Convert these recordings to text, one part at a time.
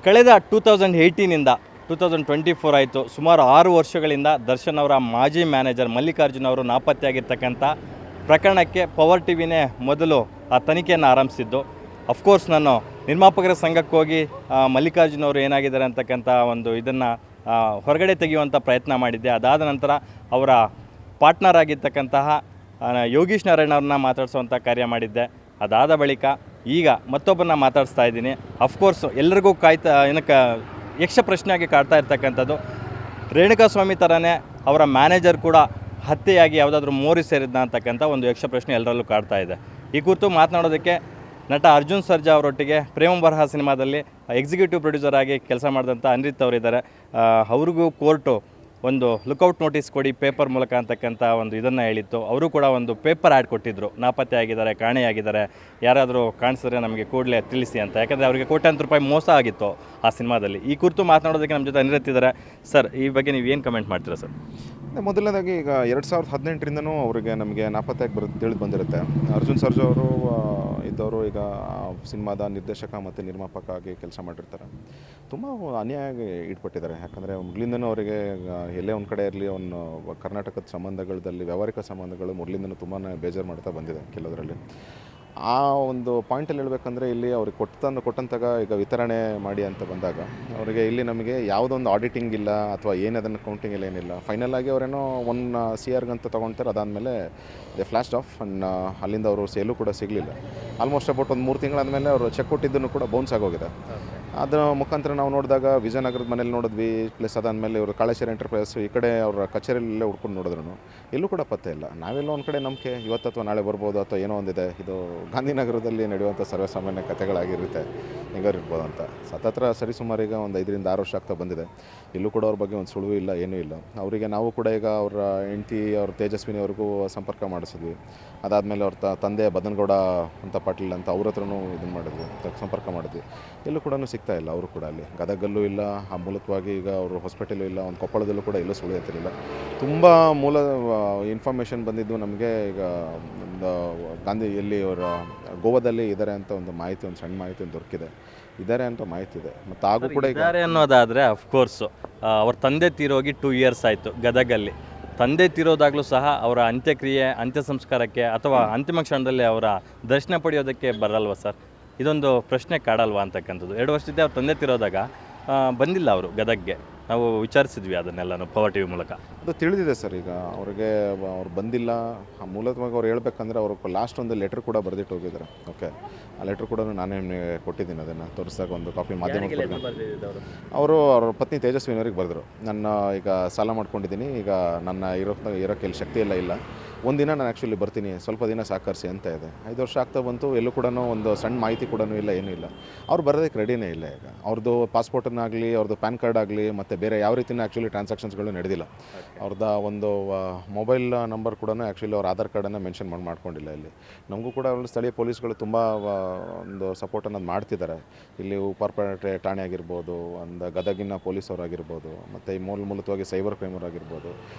ಕಳೆದ 2018ಇಂದ 2024 ಆಯಿತು. ಸುಮಾರು 6 ವರ್ಷಗಳಿಂದ ದರ್ಶನ್ ಅವರ ಮಾಜಿ ಮ್ಯಾನೇಜರ್ ಮಲ್ಲಿಕಾರ್ಜುನ್ ಅವರು ನಾಪತ್ತೆಯಾಗಿರ್ತಕ್ಕಂಥ ಪ್ರಕರಣಕ್ಕೆ ಪವರ್ ಟಿವಿನೇ ಮೊದಲು ಆ ತನಿಖೆಯನ್ನು ಆರಂಭಿಸಿದ್ದು. ಅಫ್ಕೋರ್ಸ್ ನಾನು ನಿರ್ಮಾಪಕರ ಸಂಘಕ್ಕೆ ಹೋಗಿ ಮಲ್ಲಿಕಾರ್ಜುನ್ ಅವರು ಏನಾಗಿದ್ದಾರೆ ಅಂತಕ್ಕಂಥ ಒಂದು ಇದನ್ನು ಹೊರಗಡೆ ತೆಗೆಯುವಂಥ ಪ್ರಯತ್ನ ಮಾಡಿದ್ದೆ. ಅದಾದ ನಂತರ ಅವರ ಪಾರ್ಟ್ನರ್ ಆಗಿರ್ತಕ್ಕಂತಹ ಯೋಗೀಶ್ ನಾರಾಯಣ್ ಅವ್ರನ್ನ ಮಾತಾಡಿಸುವಂಥ ಕಾರ್ಯ ಮಾಡಿದ್ದೆ. ಅದಾದ ಬಳಿಕ ಈಗ ಮತ್ತೊಬ್ಬರನ್ನ ಮಾತಾಡಿಸ್ತಾ ಇದ್ದೀನಿ. ಅಫ್ಕೋರ್ಸ್ ಎಲ್ಲರಿಗೂ ಯಕ್ಷ ಪ್ರಶ್ನೆಯಾಗಿ ಕಾಡ್ತಾ ಇರ್ತಕ್ಕಂಥದ್ದು ರೇಣುಕಾಸ್ವಾಮಿ ಥರನೇ ಅವರ ಮ್ಯಾನೇಜರ್ ಕೂಡ ಹತ್ಯೆಯಾಗಿ ಯಾವುದಾದ್ರೂ ಮೋರಿ ಸೇರಿದ್ನ ಅಂತಕ್ಕಂಥ ಒಂದು ಯಕ್ಷ ಪ್ರಶ್ನೆ ಎಲ್ಲರಲ್ಲೂ ಕಾಡ್ತಾ ಇದೆ. ಈ ಕುರಿತು ಮಾತನಾಡೋದಕ್ಕೆ ನಟ ಅರ್ಜುನ್ ಸರ್ಜಾ ಅವರೊಟ್ಟಿಗೆ ಪ್ರೇಮ ಬರಹ ಸಿನಿಮಾದಲ್ಲಿ ಎಕ್ಸಿಕ್ಯೂಟಿವ್ ಪ್ರೊಡ್ಯೂಸರ್ ಆಗಿ ಕೆಲಸ ಮಾಡಿದಂಥ ಅನಿರುದ್ಧ್ ಅವರಿದ್ದಾರೆ. ಅವ್ರಿಗೂ ಕೋರ್ಟು ಒಂದು ಲುಕೌಟ್ ನೋಟಿಸ್ ಕೊಡಿ ಪೇಪರ್ ಮೂಲಕ ಅಂತಕ್ಕಂಥ ಒಂದು ಇದನ್ನು ಹೇಳಿತ್ತು. ಅವರು ಕೂಡ ಒಂದು ಪೇಪರ್ ಆ್ಯಡ್ ಕೊಟ್ಟಿದ್ದರು, ನಾಪತ್ತೆ ಆಗಿದ್ದಾರೆ, ಕಾಣೆಯಾಗಿದ್ದಾರೆ, ಯಾರಾದರೂ ಕಾಣಿಸಿದ್ರೆ ನಮಗೆ ಕೂಡಲೇ ತಿಳಿಸಿ ಅಂತ. ಯಾಕಂದರೆ ಅವರಿಗೆ ಕೋಟ್ಯಾಂತರ ರೂಪಾಯಿ ಮೋಸ ಆಗಿತ್ತು ಆ ಸಿನಿಮಾದಲ್ಲಿ. ಈ ಕುರಿತು ಮಾತನಾಡೋದಕ್ಕೆ ನಮ್ಮ ಜೊತೆ ಅನಿರುದ್ಧ್ ಇದ್ದಾರೆ. ಸರ್, ಈ ಬಗ್ಗೆ ನೀವು ಏನು ಕಮೆಂಟ್ ಮಾಡ್ತೀರಾ ಸರ್? ಮೊದಲನೇದಾಗಿ ಈಗ 2018ರಿಂದನೂ ಅವರಿಗೆ ನಮಗೆ ನಾಪತ್ತೆಯಾಗಿ ತಿಳಿದು ಬಂದಿರುತ್ತೆ. ಅರ್ಜುನ್ ಸರ್ಜಾ ಅವರು ಇದ್ದವರು ಈಗ ಸಿನಿಮಾದ ನಿರ್ದೇಶಕ ಮತ್ತು ನಿರ್ಮಾಪಕ ಆಗಿ ಕೆಲಸ ಮಾಡಿರ್ತಾರೆ. ತುಂಬ ಅನ್ಯಾಯವಾಗಿ ಇಟ್ಬಿಟ್ಟಿದ್ದಾರೆ. ಯಾಕಂದರೆ ಮೊದಲಿಂದನೂ ಅವರಿಗೆ ಎಲ್ಲೇ ಒಂದು ಕಡೆ ಇರಲಿ ಅವನು ಕರ್ನಾಟಕದ ಸಂಬಂಧಗಳಲ್ಲಿ ವ್ಯಾವಹಾರಿಕ ಸಂಬಂಧಗಳು ಮೊದಲಿಂದನೂ ತುಂಬಾ ಬೇಜಾರು ಮಾಡ್ತಾ ಬಂದಿದೆ ಕೆಲವರಲ್ಲಿ. ಆ ಒಂದು ಪಾಯಿಂಟಲ್ಲಿ ಹೇಳ್ಬೇಕಂದ್ರೆ ಇಲ್ಲಿ ಅವ್ರಿಗೆ ಕೊಟ್ಟಂತಾಗ ಈಗ ವಿತರಣೆ ಮಾಡಿ ಅಂತ ಬಂದಾಗ ಅವರಿಗೆ ಇಲ್ಲಿ ನಮಗೆ ಯಾವುದೊಂದು ಆಡಿಟಿಂಗ್ ಇಲ್ಲ ಅಥವಾ ಏನದನ್ನು ಕೌಂಟಿಂಗ್ ಇಲ್ಲ, ಏನಿಲ್ಲ. ಫೈನಲ್ ಆಗಿ ಅವರೇನೋ 1 CR ಅಂತ ತೊಗೊಳ್ತಾರೆ. ಅದಾದಮೇಲೆ ದೇ ಫ್ಲಾಶ್ಡ್ ಆಫ್ ಅಂಡ್ ಅಲ್ಲಿಂದ ಅವರು ಸೇಲು ಕೂಡ ಸಿಗಲಿಲ್ಲ. ಆಲ್ಮೋಸ್ಟ್ ಅಬೌಟ್ ಒಂದು 3 ತಿಂಗಳಾದಮೇಲೆ ಅವರು ಚೆಕ್ ಕೊಟ್ಟಿದ್ದನ್ನು ಕೂಡ ಬೌನ್ಸ್ ಆಗೋಗಿದೆ. ಅದರ ಮುಖಾಂತರ ನಾವು ನೋಡಿದಾಗ ವಿಜಯನಗರದ ಮನೇಲಿ ನೋಡಿದ್ವಿ. ಪ್ಲಸ್ ಅದಾದಮೇಲೆ ಇವರು ಕಾಳೇಶ್ವರ ಎಂಟರ್ಪ್ರೈಸ್ ಈ ಕಡೆ ಅವರ ಕಚೇರಿಯಲ್ಲೇ ಹುಡ್ಕೊಂಡು ನೋಡಿದ್ರು, ಎಲ್ಲೂ ಕೂಡ ಪತ್ತೆ ಇಲ್ಲ. ನಾವೆಲ್ಲೋ ಒಂದು ಕಡೆ ನಂಬಿಕೆ ಇವತ್ತು ಅಥವಾ ನಾಳೆ ಬರ್ಬೋದು ಅಥವಾ ಏನೋ ಒಂದಿದೆ, ಇದು ಗಾಂಧಿನಗರದಲ್ಲಿ ನಡೆಯುವಂಥ ಸರ್ವೇಸಾಮಾನ್ಯ ಕಥೆಗಳಾಗಿರುತ್ತೆ, ಹೆಂಗಾರಿರ್ಬೋದು ಅಂತ. ಸತತ್ರ ಸರಿಸುಮಾರೀಗ ಒಂದು 5ರಿಂದ 6 ವರ್ಷ ಆಗ್ತಾ ಬಂದಿದೆ. ಎಲ್ಲೂ ಕೂಡ ಅವ್ರ ಬಗ್ಗೆ ಒಂದು ಸುಳಿವು ಇಲ್ಲ, ಏನೂ ಇಲ್ಲ. ಅವರಿಗೆ ನಾವು ಕೂಡ ಈಗ ಅವರ ಹೆಂಡತಿ ಅವ್ರ ತೇಜಸ್ವಿನಿ ಅವ್ರಿಗೂ ಸಂಪರ್ಕ ಮಾಡಿಸಿದ್ವಿ. ಅದಾದಮೇಲೆ ಅವ್ರ ತಂದೆ ಬದನಗೌಡ ಅಂತ ಪಾಟೀಲ್ ಅಂತ ಅವ್ರ ಹತ್ರನೂ ಇದನ್ನು ಮಾಡಿದ್ವಿ, ಸಂಪರ್ಕ ಮಾಡಿದ್ವಿ. ಎಲ್ಲೂ ಕೂಡ ಸಿಗ್ತಾ ಇಲ್ಲ. ಅವರು ಕೂಡ ಅಲ್ಲಿ ಗದಗಲ್ಲೂ ಇಲ್ಲ, ಆ ಮೂಲಕವಾಗಿ ಈಗ ಅವರು ಹಾಸ್ಪಿಟಲ್ಲೂ ಇಲ್ಲ, ಒಂದು ಕೊಪ್ಪಳದಲ್ಲೂ ಕೂಡ ಎಲ್ಲೂ ಸುಳಿವು ಎತ್ತಿರಲಿಲ್ಲ. ತುಂಬ ಮೂಲ ಇನ್ಫಾರ್ಮೇಷನ್ ಬಂದಿದ್ದು ನಮಗೆ ಈಗ ಒಂದು ಗಾಂಧಿಯಲ್ಲಿ ಅವರ ಗೋವಾದಲ್ಲಿ ಇದ್ದಾರೆ ಅಂತ ಒಂದು ಮಾಹಿತಿ, ಒಂದು ಸಣ್ಣ ಮಾಹಿತಿ ಒಂದು ದೊರಕಿದೆ. ಇದ್ದಾರೆ ಅಂತ ಮಾಹಿತಿ ಇದೆ. ಮತ್ತು ಹಾಗೂ ಕೂಡ ಇದ್ದಾರೆ ಅನ್ನೋದಾದರೆ ಅಫ್ಕೋರ್ಸು ಅವ್ರ ತಂದೆ ತೀರೋಗಿ 2 ಇಯರ್ಸ್ ಆಯಿತು. ಗದಗಲ್ಲಿ ತಂದೆ ತೀರೋದಾಗಲೂ ಸಹ ಅವರ ಅಂತ್ಯಕ್ರಿಯೆ, ಅಂತ್ಯ ಸಂಸ್ಕಾರಕ್ಕೆ ಅಥವಾ ಅಂತಿಮ ಕ್ಷಣದಲ್ಲಿ ಅವರ ದರ್ಶನ ಪಡೆಯೋದಕ್ಕೆ ಬರಲ್ವ ಸರ್? ಇದೊಂದು ಪ್ರಶ್ನೆ ಕಾಡಲ್ವಾ ಅಂತಕ್ಕಂಥದ್ದು. 2 ವರ್ಷದಿಂದ ಅವ್ರ ತಂದೆ ತೀರೋದಾಗ ಬಂದಿಲ್ಲ ಅವರು ಗದಗ್ಗೆ. ನಾವು ವಿಚಾರಿಸಿದ್ವಿ ಅದನ್ನೆಲ್ಲನೂ ಪವರ್ ಟಿವಿ ಮೂಲಕ. ಅದು ತಿಳಿದಿದೆ ಸರ್. ಈಗ ಅವ್ರಿಗೆ ಅವ್ರು ಬಂದಿಲ್ಲ. ಮೂಲಕವಾಗಿ ಅವ್ರು ಹೇಳ್ಬೇಕಂದ್ರೆ ಅವರು ಲಾಸ್ಟ್ ಒಂದು ಲೆಟ್ರ್ ಕೂಡ ಬರೆದಿಟ್ಟು ಹೋಗಿದ್ದಾರೆ. ಓಕೆ, ಆ ಲೆಟ್ರ್ ಕೂಡ ನಾನೇ ಕೊಟ್ಟಿದ್ದೀನಿ. ಅದನ್ನು ತೋರಿಸಿದಾಗ ಒಂದು ಕಾಪಿ ಮಾಧ್ಯಮ ಅವರು ಅವ್ರ ಪತ್ನಿ ತೇಜಸ್ವಿನವ್ರಿಗೆ ಬರೆದರು. ನನ್ನ ಈಗ ಸಾಲ ಮಾಡ್ಕೊಂಡಿದ್ದೀನಿ, ಈಗ ನನ್ನ ಇರೋಕ್ಕೆ ಇಲ್ಲಿ ಶಕ್ತಿ ಇಲ್ಲ. ಒಂದಿನ ನಾನು ಆ್ಯಕ್ಚುಲಿ ಬರ್ತೀನಿ, ಸ್ವಲ್ಪ ದಿನ ಸಹಕರಿಸಿ ಅಂತ ಇದೆ. 5 ವರ್ಷ ಆಗ್ತಾ ಬಂತು, ಎಲ್ಲೂ ಕೂಡ ಒಂದು ಸಣ್ಣ ಮಾಹಿತಿ ಕೂಡ ಇಲ್ಲ, ಏನೂ ಇಲ್ಲ. ಅವ್ರು ಬರೋದಕ್ಕೆ ರೆಡಿನೇ ಇಲ್ಲ. ಈಗ ಅವ್ರದ್ದು ಪಾಸ್ಪೋರ್ಟನ್ನಾಗಲಿ, ಅವ್ರದ್ದು ಪ್ಯಾನ್ ಕಾರ್ಡ್ ಆಗಲಿ, ಮತ್ತು ಬೇರೆ ಯಾವ ರೀತಿಯೂ ಆ್ಯಕ್ಚುಲಿ ಟ್ರಾನ್ಸಾಕ್ಷನ್ಸ್ಗಳು ನಡೆದಿಲ್ಲ. ಅವ್ರದ್ದು ಒಂದು ಮೊಬೈಲ್ ನಂಬರ್ ಕೂಡ ಆ್ಯಕ್ಚುಲಿ ಅವ್ರ ಆಧಾರ್ ಕಾರ್ಡನ್ನು ಮೆನ್ಷನ್ ಮಾಡ್ಕೊಂಡಿಲ್ಲ. ಇಲ್ಲಿ ನಮಗೂ ಕೂಡ ಅವ್ರ ಸ್ಥಳೀಯ ಪೊಲೀಸ್ಗಳು ತುಂಬ ಒಂದು ಸಪೋರ್ಟನ್ನು ಮಾಡ್ತಿದ್ದಾರೆ. ಇಲ್ಲಿ ಉಪ್ಪಾರಪೇಟೆ ಠಾಣೆ ಆಗಿರ್ಬೋದು, ಒಂದು ಗದಗಿನ ಪೊಲೀಸವರಾಗಿರ್ಬೋದು, ಮತ್ತು ಈ ಮೂಲವಾಗಿ ಸೈಬರ್ ಕ್ರೈಮರಾಗಿರ್ಬೋದು.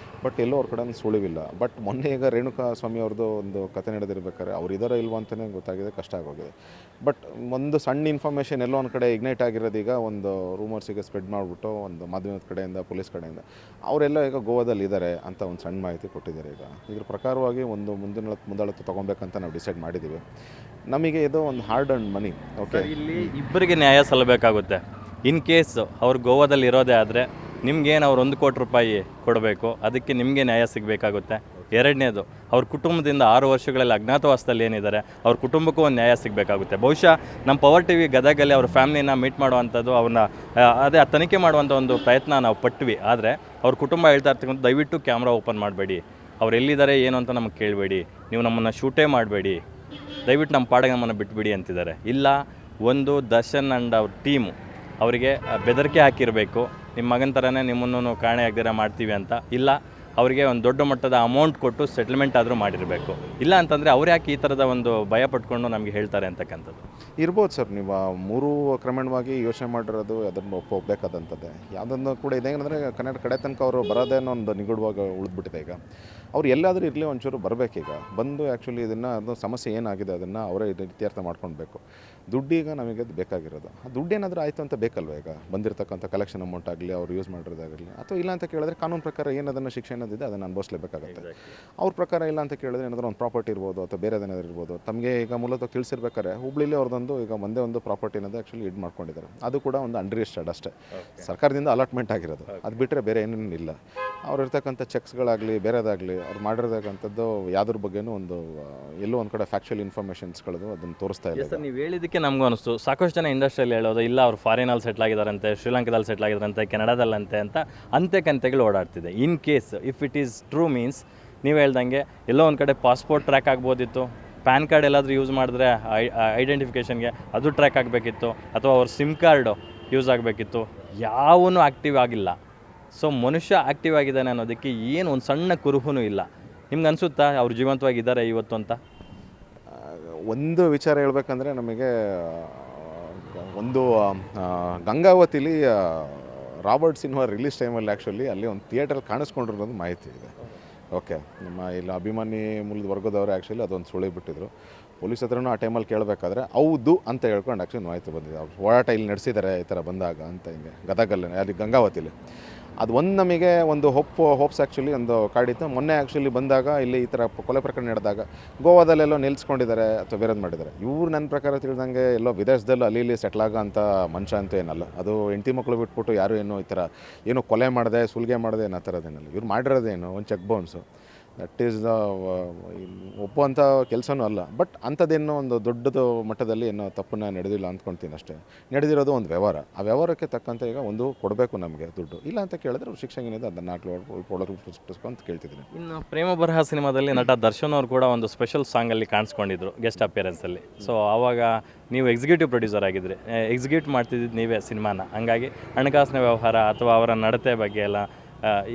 ಬಟ್ ಎಲ್ಲೂ ಅವ್ರ ಕಡೆ ಸುಳಿವಿಲ್ಲ. ಬಟ್ ಮೊನ್ನೆ ಈಗ ರೇಣುಕಾಸ್ವಾಮಿ ಅವ್ರದ್ದು ಒಂದು ಕತೆ ನಡೆದಿರ್ಬೇಕಾದ್ರೆ ಅವ್ರು ಇದಾರೋ ಇಲ್ವೋ ಅಂತಲೇ ಗೊತ್ತಾಗಿದೆ, ಕಷ್ಟ ಆಗೋಗಿದೆ. ಬಟ್ ಒಂದು ಸಣ್ಣ ಇನ್ಫಾರ್ಮೇಷನ್ ಎಲ್ಲೋ ಒಂದು ಕಡೆ ಇಗ್ನೈಟ್ ಆಗಿರೋದು ಈಗ ಒಂದು ರೂಮರ್ಸಿಗೆ ಸ್ಪ್ರೆಡ್ ಮಾಡಿಬಿಟ್ಟು ಒಂದು ಮಾಧ್ಯಮದ ಕಡೆಯಿಂದ, ಪೊಲೀಸ್ ಕಡೆಯಿಂದ ಅವರೆಲ್ಲ ಈಗ ಗೋವಾದಲ್ಲಿ ಇದ್ದಾರೆ ಅಂತ ಒಂದು ಸಣ್ಣ ಮಾಹಿತಿ ಕೊಟ್ಟಿದ್ದಾರೆ. ಈಗ ಇದ್ರ ಪ್ರಕಾರವಾಗಿ ಒಂದು ಮುಂದಾಳತ್ತು ತೊಗೊಬೇಕಂತ ನಾವು ಡಿಸೈಡ್ ಮಾಡಿದ್ದೀವಿ. ನಮಗೆ ಇದು ಒಂದು ಹಾರ್ಡ್ ಅಂಡ್ ಮನಿ. ಓಕೆ, ಇಲ್ಲಿ ಇಬ್ಬರಿಗೆ ನ್ಯಾಯ ಸಲ್ಲಬೇಕಾಗುತ್ತೆ. ಇನ್ ಕೇಸ್ ಅವ್ರು ಗೋವಾದಲ್ಲಿ ಇರೋದೇ ಆದರೆ ನಿಮ್ಗೇನು ಅವ್ರು 1 ಕೋಟಿ ರೂಪಾಯಿ ಕೊಡಬೇಕು, ಅದಕ್ಕೆ ನಿಮಗೆ ನ್ಯಾಯ ಸಿಗಬೇಕಾಗುತ್ತೆ. ಎರಡನೇದು, ಅವ್ರ ಕುಟುಂಬದಿಂದ 6 ವರ್ಷಗಳಲ್ಲಿ ಅಜ್ಞಾತವಾಸದಲ್ಲಿ ಏನಿದ್ದಾರೆ ಅವ್ರ ಕುಟುಂಬಕ್ಕೂ ಒಂದು ನ್ಯಾಯ ಸಿಗಬೇಕಾಗುತ್ತೆ. ಬಹುಶಃ ನಮ್ಮ ಪವರ್ ಟಿವಿ ಗದಗಲ್ಲಿ ಅವ್ರ ಫ್ಯಾಮಿಲಿನ ಮೀಟ್ ಮಾಡುವಂಥದ್ದು, ಅವ್ರನ್ನ ಅದೇ ತನಿಖೆ ಮಾಡುವಂಥ ಒಂದು ಪ್ರಯತ್ನ ನಾವು ಪಟ್ವಿ. ಆದರೆ ಅವ್ರ ಕುಟುಂಬ ಹೇಳ್ತಾ ಇರ್ತಕ್ಕಂಥ, ದಯವಿಟ್ಟು ಕ್ಯಾಮ್ರಾ ಓಪನ್ ಮಾಡಬೇಡಿ, ಅವ್ರು ಎಲ್ಲಿದ್ದಾರೆ ಏನು ಅಂತ ನಮಗೆ ಕೇಳಬೇಡಿ, ನೀವು ನಮ್ಮನ್ನು ಶೂಟೇ ಮಾಡಬೇಡಿ, ದಯವಿಟ್ಟು ನಮ್ಮ ಪಾಡಿಗೆ ನಮ್ಮನ್ನು ಬಿಟ್ಬಿಡಿ ಅಂತಿದ್ದಾರೆ. ಇಲ್ಲ, ಒಂದು ದರ್ಶನ್ ಆ್ಯಂಡ್ ಅವ್ರ ಟೀಮು ಅವರಿಗೆ ಬೆದರಿಕೆ ಹಾಕಿರಬೇಕು, ನಿಮ್ಮ ಮಗನ ಥರನೇ ನಿಮ್ಮನ್ನು ಕಾಣೆ ಆಗದಿರ ಮಾಡ್ತೀವಿ ಅಂತ. ಇಲ್ಲ, ಅವರಿಗೆ ಒಂದು ದೊಡ್ಡ ಮಟ್ಟದ ಅಮೌಂಟ್ ಕೊಟ್ಟು ಸೆಟಲ್ಮೆಂಟ್ ಆದರೂ ಮಾಡಿರಬೇಕು. ಇಲ್ಲ ಅಂತಂದರೆ ಅವ್ರು ಯಾಕೆ ಈ ಥರದ ಒಂದು ಭಯ ಪಟ್ಕೊಂಡು ನಮಗೆ ಹೇಳ್ತಾರೆ ಅಂತಕ್ಕಂಥದ್ದು. ಇರ್ಬೋದು ಸರ್, ನೀವು ಆ ಮೂರು ಕ್ರಮೇಣವಾಗಿ ಯೋಚನೆ ಮಾಡಿರೋದು ಅದನ್ನು ಒಪ್ಪಬೇಕಾದಂಥದ್ದೇ. ಯಾವುದನ್ನು ಕೂಡ ಇದೆ ಏನಂದರೆ ಕಡೆ ತನಕ ಅವರು ಬರೋದೇನೋ ಒಂದು ನಿಗೂಢವಾಗಿ ಉಳಿದ್ಬಿಟ್ಟಿದೆ. ಈಗ ಅವ್ರು ಎಲ್ಲಾದರೂ ಇರಲಿ ಒಂಚೂರು ಬರಬೇಕೀಗ, ಬಂದು ಆ್ಯಕ್ಚುಲಿ ಇದನ್ನು ಅದು ಸಮಸ್ಯೆ ಏನಾಗಿದೆ ಅದನ್ನು ಅವರೇ ಇತ್ಯರ್ಥ ಮಾಡ್ಕೊಳ್ಬೇಕು. ದುಡ್ಡೀಗ ನಮಗೆ ಅದು ಬೇಕಾಗಿರೋದು, ಆ ದುಡ್ಡೇನಾದರೂ ಆಯಿತು ಅಂತ ಬೇಕಲ್ವ. ಈಗ ಬಂದಿರತಕ್ಕಂಥ ಕಲೆಕ್ಷನ್ ಅಮೌಂಟ್ ಆಗಲಿ ಅವ್ರು ಯೂಸ್ ಮಾಡಿರೋದಾಗಲಿ, ಅಥವಾ ಇಲ್ಲ ಅಂತ ಕೇಳಿದ್ರೆ ಕಾನೂನು ಪ್ರಕಾರ ಏನದನ್ನು ಶಿಕ್ಷೆ ಅನ್ನೋದಿದೆ ಅದನ್ನು ಅನುಭವಿಸಲೇಬೇಕಾಗುತ್ತೆ. ಅವ್ರ ಪ್ರಕಾರ ಇಲ್ಲ ಅಂತ ಕೇಳಿದ್ರೆ ಏನಾದರೂ ಒಂದು ಪ್ರಾಪರ್ಟಿ ಇರ್ಬೋದು ಅಥವಾ ಬೇರೆದೇನಾದ್ರು ಇರ್ಬೋದು. ತಮಗೆ ಈಗ ಮೂಲತಃ ತಿಳಿಸಿರ್ಬೇಕಾದ್ರೆ ಹುಬ್ಳಿಲಿ ಅವ್ರದ್ದೊಂದು ಈಗ ಒಂದೇ ಒಂದು ಪ್ರಾಪರ್ಟಿ ಅನ್ನೋದು ಆ್ಯಕ್ಚುಲಿ ಇದು ಮಾಡ್ಕೊಂಡಿದ್ದಾರೆ. ಅದು ಕೂಡ ಒಂದು ಅನ್ರಿಜಿಸ್ಟರ್ಡ್ ಅಷ್ಟೇ, ಸರ್ಕಾರದಿಂದ ಅಲಾಟ್ಮೆಂಟ್ ಆಗಿರೋದು. ಅದು ಬಿಟ್ಟರೆ ಬೇರೆ ಏನೇನು ಇಲ್ಲ. ಅವ್ರು ಇರ್ತಕ್ಕಂಥ ಚೆಕ್ಸ್ಗಳಾಗಲಿ ಬೇರೆದಾಗಲಿ ಅವ್ರು ಮಾಡಿರ್ತಕ್ಕಂಥದ್ದು ಯಾವುದ್ರ ಬಗ್ಗೆನೂ ಒಂದು ಎಲ್ಲೋ ಒಂದು ಕಡೆ ಫ್ಯಾಕ್ಚುಯಲ್ ಇನ್ಫಾರ್ಮೇಷನ್ಸ್ಗಳದು ಅದನ್ನು ತೋರಿಸ್ತಾ ಇಲ್ಲ. ಸರ್, ನೀವು ಹೇಳಿದ್ದಕ್ಕೆ ನಮಗೂ ಅನಿಸ್ತು, ಸಾಕಷ್ಟು ಜನ ಇಂಡಸ್ಟ್ರಿಯಲ್ಲಿ ಹೇಳೋದು ಇಲ್ಲ ಅವ್ರು ಫಾರಿನಲ್ಲಿ ಸೆಟ್ಲ್ ಆಗಿದ್ದಾರಂತೆ, ಶ್ರೀಲಂಕಾದಲ್ಲಿ ಸೆಟ್ಲ್ ಆಗಿದ್ದಾರಂತೆ, ಕೆನಡಾದಲ್ಲಂತೆ ಅಂತ ಅಂತೆ ಓಡಾಡ್ತಿದೆ. In case if it is true means ನೀವು ಹೇಳ್ದಂಗೆ ಎಲ್ಲೋ ಒಂದು ಕಡೆ ಪಾಸ್ಪೋರ್ಟ್ ಟ್ರ್ಯಾಕ್ ಆಗ್ಬೋದಿತ್ತು, ಪ್ಯಾನ್ ಕಾರ್ಡ್ ಎಲ್ಲಾದರೂ ಯೂಸ್ ಮಾಡಿದ್ರೆ ಐಡೆಂಟಿಫಿಕೇಷನ್ಗೆ ಅದು ಟ್ರ್ಯಾಕ್ ಆಗಬೇಕಿತ್ತು, ಅಥವಾ ಅವ್ರ ಸಿಮ್ ಕಾರ್ಡು ಯೂಸ್ ಆಗಬೇಕಿತ್ತು. ಯಾವೂ ಆ್ಯಕ್ಟಿವ್ ಆಗಿಲ್ಲ. ಸೊ ಮನುಷ್ಯ ಆ್ಯಕ್ಟಿವ್ ಆಗಿದ್ದಾನೆ ಅನ್ನೋದಕ್ಕೆ ಏನು ಒಂದು ಸಣ್ಣ ಕುರುಹೂ ಇಲ್ಲ. ನಿಮ್ಗೆ ಅನಿಸುತ್ತಾ ಅವ್ರು ಜೀವಂತವಾಗಿದ್ದಾರೆ ಇವತ್ತು ಅಂತ? ಒಂದು ವಿಚಾರ ಹೇಳ್ಬೇಕಂದ್ರೆ ನಮಗೆ ಒಂದು ಗಂಗಾವತಿಲಿ ರಾಬರ್ಟ್ ಸಿನಿಮಾ ರಿಲೀಸ್ ಟೈಮಲ್ಲಿ ಆ್ಯಕ್ಚುಲಿ ಅಲ್ಲಿ ಒಂದು ಥಿಯೇಟ್ರಲ್ಲಿ ಕಾಣಿಸ್ಕೊಂಡಿರೋದು ಮಾಹಿತಿ ಇದೆ. ಓಕೆ, ನಮ್ಮ ಇಲ್ಲಿ ಅಭಿಮಾನಿ ಮೂಲದ ವರ್ಗದವರು ಆ್ಯಕ್ಚುಲಿ ಅದೊಂದು ಸುಳಿ ಬಿಟ್ಟಿದ್ರು. ಪೊಲೀಸ್ ಹತ್ರನೂ ಆ ಟೈಮಲ್ಲಿ ಕೇಳಬೇಕಾದ್ರೆ ಹೌದು ಅಂತ ಹೇಳ್ಕೊಂಡು ಆ್ಯಕ್ಚುಲಿ ಮಾಹಿತಿ ಬಂದಿದೆ. ಅವ್ರು ಹೋರಾಟ ಇಲ್ಲಿ ನಡೆಸಿದ್ದಾರೆ ಈ ಥರ ಬಂದಾಗ ಅಂತ, ಹಿಂಗೆ ಗದಗಲ್ಲೇ ಅಲ್ಲಿ ಗಂಗಾವತಿಲಿ. ಅದು ಒಂದು ನಮಗೆ ಒಂದು ಹೋಪ್ಸ್ ಆ್ಯಕ್ಚುಲಿ ಒಂದು ಕಾಡಿತ್ತು. ಮೊನ್ನೆ ಆ್ಯಕ್ಚುಲಿ ಬಂದಾಗ ಇಲ್ಲಿ ಈ ಥರ ಕೊಲೆ ಪ್ರಕರಣ ನಡೆದಾಗ ಗೋವಾದಲ್ಲೆಲ್ಲೋ ನಿಲ್ಲಿಸ್ಕೊಂಡಿದ್ದಾರೆ ಅಥವಾ ಬೇರೆದು ಮಾಡಿದ್ದಾರೆ. ಇವ್ರು ನನ್ನ ಪ್ರಕಾರ ತಿಳಿದಂಗೆ ಎಲ್ಲೋ ವಿದೇಶದಲ್ಲೂ ಅಲ್ಲಿ ಇಲ್ಲಿ ಸೆಟ್ಲ್ ಆಗೋ ಅಂಥ ಮನುಷ್ಯ ಅಂತೂ ಏನಲ್ಲ. ಅದು ಹೆಂಡತಿ ಮಕ್ಕಳು ಬಿಟ್ಬಿಟ್ಟು ಯಾರು ಏನೋ ಈ ಥರ ಏನೋ ಕೊಲೆ ಮಾಡಿದೆ ಸುಲಿಗೆ ಮಾಡಿದೆ ಅನ್ನೋ ಥರದ್ದೇನಲ್ಲ. ಇವ್ರು ಮಾಡಿರೋದೇನು ಒಂದು check bounce. That is the ಒಪ್ಪುವಂಥ ಕೆಲಸನೂ ಅಲ್ಲ. ಬಟ್ ಅಂಥದ್ದೇನೋ ಒಂದು ದೊಡ್ಡದು ಮಟ್ಟದಲ್ಲಿ ಏನೋ ತಪ್ಪನ್ನ ನಡೆದಿಲ್ಲ ಅಂದ್ಕೊಳ್ತೀನಿ ಅಷ್ಟೇ. ನಡೆದಿರೋದು ಒಂದು ವ್ಯವಹಾರ. ಆ ವ್ಯವಹಾರಕ್ಕೆ ತಕ್ಕಂತೆ ಈಗ ಒಂದು ಕೊಡಬೇಕು ನಮಗೆ ದುಡ್ಡು. ಇಲ್ಲ ಅಂತ ಕೇಳಿದ್ರೆ ಅವ್ರು ಶಿಕ್ಷೆ ಏನಿದೆ ಅದನ್ನು ಅಂತ ಕೇಳ್ತಿದ್ದೀನಿ. ಇನ್ನು ಪ್ರೇಮ ಬರಹ ಸಿನಿಮಾದಲ್ಲಿ ನಟ ದರ್ಶನ್ ಅವರು ಕೂಡ ಒಂದು ಸ್ಪೆಷಲ್ ಸಾಂಗಲ್ಲಿ ಕಾಣಿಸ್ಕೊಂಡಿದ್ರು ಗೆಸ್ಟ್ ಅಪಿಯರೆನ್ಸಲ್ಲಿ. ಸೊ ಆವಾಗ ನೀವು ಎಕ್ಸಿಕ್ಯೂಟಿವ್ ಪ್ರೊಡ್ಯೂಸರ್ ಆಗಿದ್ರಿ, ಎಕ್ಸಿಕ್ಯೂಟ್ ಮಾಡ್ತಿದ್ದು ನೀವೇ ಸಿನಿಮಾನ. ಹಂಗಾಗಿ ಹಣಕಾಸಿನ ವ್ಯವಹಾರ ಅಥವಾ ಅವರ ನಡತೆ ಬಗ್ಗೆ ಎಲ್ಲ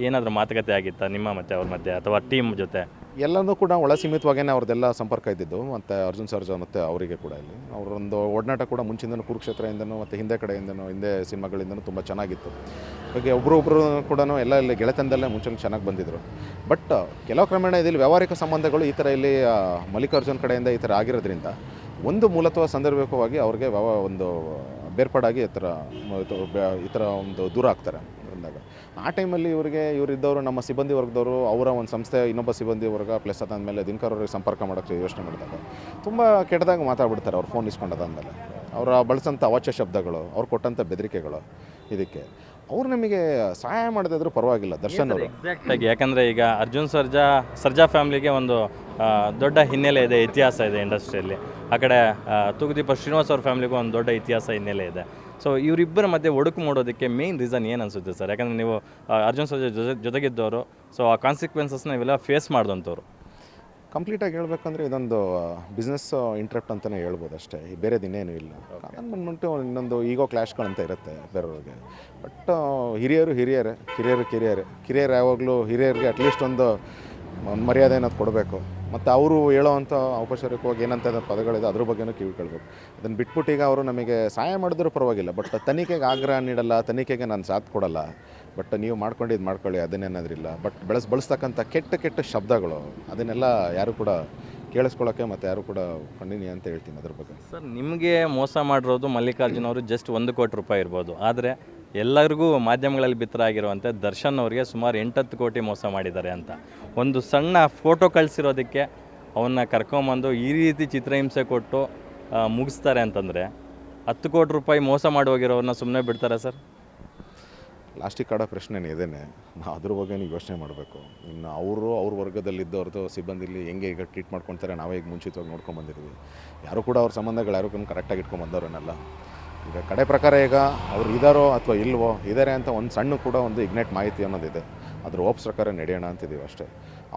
ಏನಾದರೂ ಮಾತುಕತೆ ಆಗಿತ್ತಾ ನಿಮ್ಮ ಮತ್ತು ಅವ್ರ ಮಧ್ಯೆ ಅಥವಾ ಟೀಮ್ ಜೊತೆ? ಎಲ್ಲನೂ ಕೂಡ ಒಳ ಸೀಮಿತವಾಗೇ ಅವ್ರದ್ದೆಲ್ಲ ಸಂಪರ್ಕ ಇದ್ದಿದ್ದು. ಮತ್ತು ಅರ್ಜುನ್ ಸರ್ಜಾ ಮತ್ತು ಅವರಿಗೆ ಕೂಡ ಇಲ್ಲಿ ಅವರೊಂದು ಒಡನಾಟ ಕೂಡ ಮುಂಚಿಂದನೂ ಕುರುಕ್ಷೇತ್ರದಿಂದನೂ ಮತ್ತು ಹಿಂದೆ ಕಡೆಯಿಂದನೂ ಹಿಂದೆ ಸಿನಿಮಾಗಳಿಂದನೂ ತುಂಬ ಚೆನ್ನಾಗಿತ್ತು. ಹಾಗೆ ಒಬ್ಬರೊಬ್ಬರು ಕೂಡ ಎಲ್ಲ ಇಲ್ಲಿ ಗೆಳೆತನದಲ್ಲೇ ಮುಂಚೆ ಚೆನ್ನಾಗಿ ಬಂದಿದ್ದರು. ಬಟ್ ಕೆಲವು ಕ್ರಮೇಣ ಇಲ್ಲಿ ವ್ಯಾವಹಾರಿಕ ಸಂಬಂಧಗಳು ಈ ಥರ ಇಲ್ಲಿ ಮಲ್ಲಿಕಾರ್ಜುನ್ ಕಡೆಯಿಂದ ಈ ಥರ ಆಗಿರೋದ್ರಿಂದ ಒಂದು ಮೂಲತಃ ಸಂದರ್ಭವಾಗಿ ಅವ್ರಿಗೆ ಒಂದು ಬೇರ್ಪಾಡಾಗಿ ಈ ಥರ ಒಂದು ದೂರ ಆಗ್ತಾರೆ ಅಂದಾಗ ಆ ಟೈಮಲ್ಲಿ ಇವರಿದ್ದವರು ನಮ್ಮ ಸಿಬ್ಬಂದಿ ವರ್ಗದವರು ಅವರ ಒಂದು ಸಂಸ್ಥೆ ಇನ್ನೊಬ್ಬ ಸಿಬ್ಬಂದಿ ವರ್ಗ ಪ್ಲಸ್ ಅದಾದಮೇಲೆ ದಿನಕರ್ ಅವ್ರಿಗೆ ಸಂಪರ್ಕ ಮಾಡೋಕ್ಕೆ ಯೋಚನೆ ಮಾಡಿದಾಗ ತುಂಬ ಕೆಟ್ಟದಾಗಿ ಮಾತಾಡ್ಬಿಡ್ತಾರೆ. ಅವ್ರು ಫೋನ್ ಇಸ್ಕೊಂಡಾದ್ಮೇಲೆ ಅವರ ಬಳಸೋಂಥ ಅವಾಚ್ಯ ಶಬ್ದಗಳು, ಅವ್ರು ಕೊಟ್ಟಂಥ ಬೆದರಿಕೆಗಳು, ಇದಕ್ಕೆ ಅವ್ರು ನಮಗೆ ಸಹಾಯ ಮಾಡದಿದ್ರೂ ಪರವಾಗಿಲ್ಲ ದರ್ಶನ್ ಅವರು. ಎಕ್ಸಾಕ್ಟಾಗಿ, ಯಾಕಂದರೆ ಈಗ ಅರ್ಜುನ್ ಸರ್ಜಾ ಫ್ಯಾಮ್ಲಿಗೆ ಒಂದು ದೊಡ್ಡ ಹಿನ್ನೆಲೆ ಇದೆ, ಇತಿಹಾಸ ಇದೆ ಇಂಡಸ್ಟ್ರಿಯಲ್ಲಿ. ಆ ಕಡೆ ತೂಗುದೀಪ ಶ್ರೀನಿವಾಸ್ ಅವ್ರ ಫ್ಯಾಮ್ಲಿಗೂ ಒಂದು ದೊಡ್ಡ ಇತಿಹಾಸ ಹಿನ್ನೆಲೆ ಇದೆ. ಸೊ ಇವರಿಬ್ಬರ ಮಧ್ಯೆ ಒಡುಕು ಮಾಡೋದಕ್ಕೆ ಮೇನ್ ರೀಸನ್ ಏನು ಅನಿಸುತ್ತೆ ಸರ್? ಯಾಕಂದರೆ ನೀವು ಅರ್ಜುನ್ ಸರ್ಜಾ ಜೊತೆಗಿದ್ದವರು, ಸೊ ಆ ಕಾನ್ಸಿಕ್ವೆನ್ಸಸ್ನ ನೀವೆಲ್ಲ ಫೇಸ್ ಮಾಡಿದಂಥವ್ರು. ಕಂಪ್ಲೀಟಾಗಿ ಹೇಳ್ಬೇಕಂದ್ರೆ ಇದೊಂದು ಬಿಸ್ನೆಸ್ ಇಂಟ್ರಪ್ಟ್ ಅಂತಲೇ ಹೇಳ್ಬೋದು ಅಷ್ಟೇ, ಬೇರೆದು ಇನ್ನೇನು ಇಲ್ಲ. ನಾನು ಬಂದ್ಬಿಟ್ಟು ಇನ್ನೊಂದು ಈಗೋ ಕ್ಲಾಶ್ಗಳಂತ ಇರುತ್ತೆ ಬೇರೆಯವ್ರಿಗೆ. ಬಟ್ ಕಿರಿಯರು ಯಾವಾಗಲೂ ಹಿರಿಯರಿಗೆ ಅಟ್ಲೀಸ್ಟ್ ಒಂದು ಮರ್ಯಾದೆ ಅನ್ನೋದು ಕೊಡಬೇಕು. ಮತ್ತು ಅವರು ಹೇಳೋವಂಥ ಔಪಚಾರಿಕವಾಗಿ ಏನಂತ ಪದಗಳಿದೆ ಅದ್ರ ಬಗ್ಗೆನೂ ಕಿವಿಕೊಳ್ಬೇಕು. ಅದನ್ನು ಬಿಟ್ಬಿಟ್ಟು ಈಗ ಅವರು ನಮಗೆ ಸಹಾಯ ಮಾಡಿದ್ರೂ ಪರವಾಗಿಲ್ಲ, ಬಟ್ ತನಿಖೆಗೆ ಆಗ್ರಹ ನೀಡಲ್ಲ, ತನಿಖೆಗೆ ನಾನು ಸಾಥ್ ಕೊಡಲ್ಲ. ಬಟ್ ನೀವು ಮಾಡ್ಕೊಂಡಿದ್ದು ಮಾಡ್ಕೊಳ್ಳಿ, ಅದನ್ನೇನಾದ್ರಿಲ್ಲ. ಬಟ್ ಬಳಸ್ತಕ್ಕಂಥ ಕೆಟ್ಟ ಶಬ್ದಗಳು ಅದನ್ನೆಲ್ಲ ಯಾರು ಕೂಡ ಕೇಳಿಸ್ಕೊಳ್ಳೋಕ್ಕೆ ಮತ್ತು ಯಾರು ಕೂಡ ಕಂಡಿನಿ ಅಂತ ಹೇಳ್ತೀನಿ ಅದ್ರ ಬಗ್ಗೆ. ಸರ್, ನಿಮಗೆ ಮೋಸ ಮಾಡಿರೋದು ಮಲ್ಲಿಕಾರ್ಜುನ್ ಅವರು ಜಸ್ಟ್ 1 ಕೋಟಿ ರೂಪಾಯಿ ಇರ್ಬೋದು, ಆದರೆ ಎಲ್ಲರಿಗೂ ಮಾಧ್ಯಮಗಳಲ್ಲಿ ಬಿತ್ತರಾಗಿರುವಂತೆ ದರ್ಶನ್ ಅವರಿಗೆ ಸುಮಾರು 8-10 ಕೋಟಿ ಮೋಸ ಮಾಡಿದ್ದಾರೆ ಅಂತ. ಒಂದು ಸಣ್ಣ ಫೋಟೋ ಕಳಿಸಿರೋದಕ್ಕೆ ಅವನ್ನ ಕರ್ಕೊಂಬಂದು ಈ ರೀತಿ ಚಿತ್ರಹಿಂಸೆ ಕೊಟ್ಟು ಮುಗಿಸ್ತಾರೆ ಅಂತಂದರೆ 10 ಕೋಟಿ ರೂಪಾಯಿ ಮೋಸ ಮಾಡಿ ಹೋಗಿರೋರನ್ನ ಸುಮ್ಮನೆ ಬಿಡ್ತಾರೆ ಸರ್? ಲಾಸ್ಟಿಗೆ ಕಾಡೋ ಪ್ರಶ್ನೆ ಇದೇನೆ, ಅದ್ರ ಬಗ್ಗೆ ನೀವು ಯೋಚನೆ ಮಾಡಬೇಕು. ಇನ್ನು ಅವ್ರ ವರ್ಗದಲ್ಲಿದ್ದವ್ರದ್ದು ಸಿಬ್ಬಂದಿಲಿ ಹೆಂಗೆ ಈಗ ಟ್ರೀಟ್ ಮಾಡ್ಕೊಳ್ತಾರೆ ನಾವೇ ಈಗ ಮುಂಚಿತವಾಗಿ ನೋಡ್ಕೊಂಬಂದಿದ್ದೀವಿ. ಯಾರು ಕೂಡ ಅವ್ರ ಸಂಬಂಧಗಳು ಯಾರು ಕರೆಕ್ಟಾಗಿ ಇಟ್ಕೊಂಬಂದವ್ರನ್ನೆಲ್ಲ. ಈಗ ಕಡೆ ಪ್ರಕಾರ ಈಗ ಅವ್ರು ಇದ್ದಾರೋ ಅಥವಾ ಇಲ್ವೋ, ಇದ್ದಾರೆ ಅಂತ ಒಂದು ಸಣ್ಣ ಕೂಡ ಒಂದು ಇಗ್ನೆಟ್ ಮಾಹಿತಿ ಅನ್ನೋದಿದೆ. ಅದ್ರ ಹೋಪ್ಸ್ ಪ್ರಕಾರ ನಡೆಯೋಣ ಅಂತಿದ್ದೀವಿ ಅಷ್ಟೇ.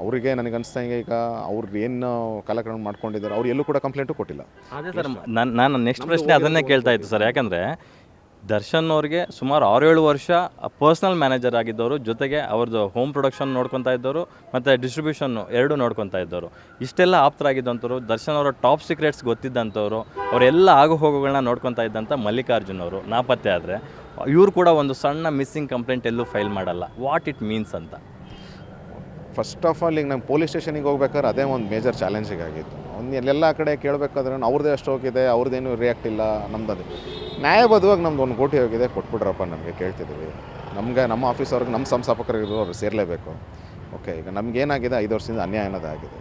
ಅವರಿಗೆ ನನಗೆ ಅನಿಸ್ದಂಗೆ ಈಗ ಅವ್ರು ಏನು ಕಾಲಕ್ರಮ ಮಾಡ್ಕೊಂಡಿದ್ದಾರೆ, ಅವ್ರು ಎಲ್ಲೂ ಕೂಡ ಕಂಪ್ಲೇಂಟು ಕೊಟ್ಟಿಲ್ಲ. ಅದೇ ಸರ್, ನಾನು ನೆಕ್ಸ್ಟ್ ಪ್ರಶ್ನೆ ಅದನ್ನೇ ಕೇಳ್ತಾ ಇತ್ತು ಸರ್. ಯಾಕಂದರೆ ದರ್ಶನ್ ಅವ್ರಿಗೆ ಸುಮಾರು 6-7 ವರ್ಷ ಪರ್ಸ್ನಲ್ ಮ್ಯಾನೇಜರ್ ಆಗಿದ್ದವರು, ಜೊತೆಗೆ ಅವ್ರದ್ದು ಹೋಮ್ ಪ್ರೊಡಕ್ಷನ್ ನೋಡ್ಕೊತಾ ಇದ್ದವರು ಮತ್ತು ಡಿಸ್ಟ್ರಿಬ್ಯೂಷನ್ನು ಎರಡೂ ನೋಡ್ಕೊತಾ ಇದ್ದವರು. ಇಷ್ಟೆಲ್ಲ ಆಪ್ತರಾಗಿದ್ದಂಥವ್ರು, ದರ್ಶನ್ ಅವರ ಟಾಪ್ ಸೀಕ್ರೆಟ್ಸ್ ಗೊತ್ತಿದ್ದಂಥವ್ರು, ಅವರೆಲ್ಲ ಆಗು ಹೋಗುಗಳನ್ನ ನೋಡ್ಕೊತಾ ಇದ್ದಂಥ ಮಲ್ಲಿಕಾರ್ಜುನ್ ಅವರು ನಾಪತ್ತೆ ಆದರೆ ಇವರು ಕೂಡ ಒಂದು ಸಣ್ಣ ಮಿಸ್ಸಿಂಗ್ ಕಂಪ್ಲೇಂಟ್ ಎಲ್ಲೂ ಫೈಲ್ ಮಾಡಲ್ಲ. ವಾಟ್ ಇಟ್ ಮೀನ್ಸ್ ಅಂತ? ಫಸ್ಟ್ ಆಫ್ ಆಲ್ ಈಗ ನಂಗೆ ಪೊಲೀಸ್ ಸ್ಟೇಷನಿಗೆ ಹೋಗ್ಬೇಕಾದ್ರೆ ಅದೇ ಒಂದು ಮೇಜರ್ ಚಾಲೆಂಜಿಂಗ್ ಆಗಿತ್ತು. ಒಂದು ಎಲ್ಲೆಲ್ಲ ಕಡೆ ಕೇಳಬೇಕಾದ್ರೆ ಅವ್ರದ್ದೇ ಅಷ್ಟು ಹೋಗಿದೆ, ಅವ್ರದ್ದೇನು ರಿಯಾಕ್ಟ್ ಇಲ್ಲ, ನಮ್ದು ಅದು ನ್ಯಾಯಬದ್ಧವಾಗಿ ನಮ್ದು 1 ಕೋಟಿ ಹೋಗಿದೆ, ಕೊಟ್ಬಿಡ್ರಪ್ಪ ನಮಗೆ ಕೇಳ್ತಿದ್ದೀವಿ. ನಮ್ಮ ಆಫೀಸವ್ರಿಗೆ ನಮ್ಮ ಸಂಸ್ಥಾಪಕರಿಗೂ ಅವ್ರು ಸೇರಲೇಬೇಕು. ಓಕೆ, ಈಗ ನಮಗೇನಾಗಿದೆ 5 ವರ್ಷದಿಂದ ಅನ್ಯಾಯ ಅನ್ನೋದು ಆಗಿದೆ.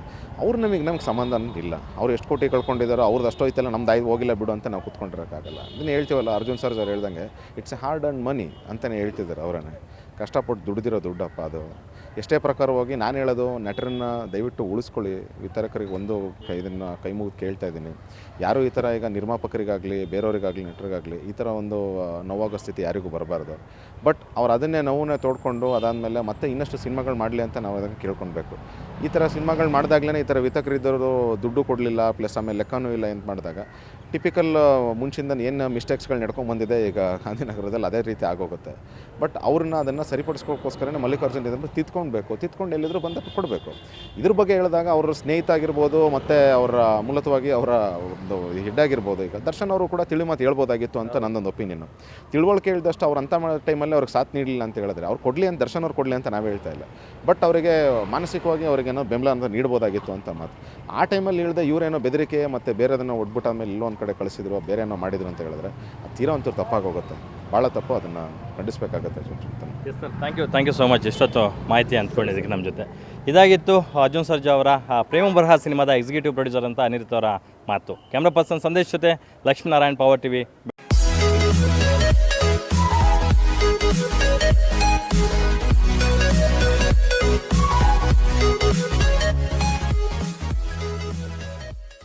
ನಮಗೆ ಸಂಬಂಧ ಇಲ್ಲ. ಅವ್ರು ಎಷ್ಟು ಕೋಟಿ ಕಳ್ಕೊಂಡಿದ್ದಾರೋ ಅವ್ರದ್ದು ಅಷ್ಟೋ ಐತಲ್ಲ, ನಮ್ದು ಹೋಗಿಲ್ಲ ಬಿಡು ಅಂತ ನಾವು ಕೂತ್ಕೊಂಡಿರೋಕ್ಕಾಗಲ್ಲ. ಇದನ್ನು ಹೇಳ್ತೀವಲ್ಲ, ಅರ್ಜುನ್ ಸರ್ ಹೇಳ್ದಂಗೆ ಇಟ್ಸ್ ಎ ಹಾರ್ಡ್ ಆ್ಯಂಡ್ ಮನಿ ಅಂತಲೇ ಹೇಳ್ತಿದ್ದಾರೆ. ಅವರನ್ನೇ ಕಷ್ಟಪಟ್ಟು ದುಡ್ದಿರೋ ದುಡ್ಡಪ್ಪ ಅದು. ಎಷ್ಟೇ ಪ್ರಕಾರವಾಗಿ ನಾನು ಹೇಳೋದು, ನಟರನ್ನು ದಯವಿಟ್ಟು ಉಳಿಸ್ಕೊಳ್ಳಿ. ವಿತರಕರಿಗೆ ಒಂದು ಇದನ್ನು ಕೈ ಮುಗಿದು ಕೇಳ್ತಾ ಇದ್ದೀನಿ. ಯಾರು ಈ ಥರ ಈಗ ನಿರ್ಮಾಪಕರಿಗಾಗಲಿ, ಬೇರೆಯವರಿಗಾಗಲಿ, ನಟರಿಗಾಗಲಿ ಈ ಥರ ಒಂದು ನೋವಾಗೋ ಸ್ಥಿತಿ ಯಾರಿಗೂ ಬರಬಾರ್ದು. ಬಟ್ ಅವ್ರು ಅದನ್ನೇ ನೋವನ್ನೇ ತೋಡ್ಕೊಂಡು ಅದಾದಮೇಲೆ ಮತ್ತೆ ಇನ್ನಷ್ಟು ಸಿನಿಮಾಗಳು ಮಾಡಲಿ ಅಂತ ನಾವು ಅದನ್ನು ಕೇಳ್ಕೊಳ್ಬೇಕು. ಈ ಥರ ಸಿನಿಮಾಗಳು ಮಾಡಿದಾಗಲೇ ಈ ಥರ ವಿತರಕರಿದ್ದವರು ದುಡ್ಡು ಕೊಡಲಿಲ್ಲ, ಪ್ಲಸ್ ಆಮೇಲೆ ಲೆಕ್ಕನೂ ಇಲ್ಲ ಅಂತ ಮಾಡಿದಾಗ ಟಿಪಿಕಲ್ ಮುಂಚಿಂದ ಏನು ಮಿಸ್ಟೇಕ್ಸ್ಗಳು ನಡ್ಕೊಂಡ್ಬಂದಿದೆ ಈಗ ಗಾಂಧಿನಗರದಲ್ಲಿ ಅದೇ ರೀತಿ ಆಗೋಗುತ್ತೆ. ಬಟ್ ಅವ್ರನ್ನ ಅದನ್ನು ಸರಿಪಡಿಸ್ಕೋಕ್ಕೋಸ್ಕರನೇ ಮಲ್ಲಿಕಾರ್ಜುನ್ ಇದನ್ನು ತಿದ್ಕೊಂಡು ಎಲ್ಲಿದ್ರು ಬಂದು ಕೊಡಬೇಕು. ಇದ್ರ ಬಗ್ಗೆ ಹೇಳಿದಾಗ ಅವ್ರ ಸ್ನೇಹಿತ ಆಗಿರ್ಬೋದು, ಮತ್ತು ಅವರ ಮೂಲತವಾಗಿ ಅವರ ಒಂದು ಹೆಡ್ ಆಗಿರ್ಬೋದು. ಈಗ ದರ್ಶನ್ ಅವರು ಕೂಡ ತಿಳಿ ಮಾತು ಹೇಳ್ಬೋದಾಗಿತ್ತು ಅಂತ ನನ್ನೊಂದು ಒಪಿನಿಯನು. ತಿಳುವಳಿಕೆ ಹೇಳಿದಷ್ಟು ಅವ್ರು ಅಂಥ ಟೈಮಲ್ಲಿ ಅವ್ರಿಗೆ ಸಾಥ್ ನೀಡಲಿಲ್ಲ ಅಂತ ಹೇಳಿದ್ರೆ ಅವ್ರು ಕೊಡಲಿ ಅಂತ, ದರ್ಶನ್ ಅವ್ರು ಕೊಡಲಿ ಅಂತ ನಾವು ಹೇಳ್ತಾ ಇಲ್ಲ. ಬಟ್ ಅವರಿಗೆ ಮಾನಸಿಕವಾಗಿ ಅವ್ರಿಗೇನೋ ಬೆಂಬಲ ಅಂತ ನೀಡ್ಬೋದಾಗಿತ್ತು ಅಂತ ಮಾತು. ಆ ಟೈಮಲ್ಲಿ ಹೇಳಿದೆ ಇವರೇನೋ ಬೆದರಿಕೆ ಮತ್ತು ಬೇರೆದನ್ನು ಒಡ್ಬಿಟ್ಟ ಮೇಲೆ ಎಲ್ಲೋ ಒಂದು ಕಡೆ ಕಳಿಸಿದ್ರು, ಬೇರೆ ಏನೋ ಮಾಡಿದ್ರು ಅಂತ ಹೇಳಿದ್ರೆ ಅದು ತೀರಾ ಒಂಚೂರು ತಪ್ಪಾಗೋಗುತ್ತೆ. ಭಾಳ ತಪ್ಪು, ಅದನ್ನು ಖಂಡಿಸಬೇಕಾಗತ್ತೆ. Yes sir, thank you so much ಇಷ್ಟೊತ್ತು ಮಾಹಿತಿ ಅಂದ್ಕೊಂಡಿದ್ದಕ್ಕೆ ನಮ್ಮ ಜೊತೆ. ಇದಾಗಿತ್ತು ಅರ್ಜುನ್ ಸರ್ಜಾ ಅವರ ಪ್ರೇಮ ಬರಹ ಸಿನಿಮಾದ ಎಕ್ಸಿಕ್ಯೂಟಿವ್ ಪ್ರೊಡ್ಯೂಸರ್ ಅಂತ ಅನಿರುದ್ಧ್ ಅವರ ಮಾತು. ಕ್ಯಾಮ್ರಾ ಪರ್ಸನ್ ಸಂದೇಶ್ ಜೊತೆ ಲಕ್ಷ್ಮೀನಾರಾಯಣ್, ಪವರ್ ಟಿವಿ.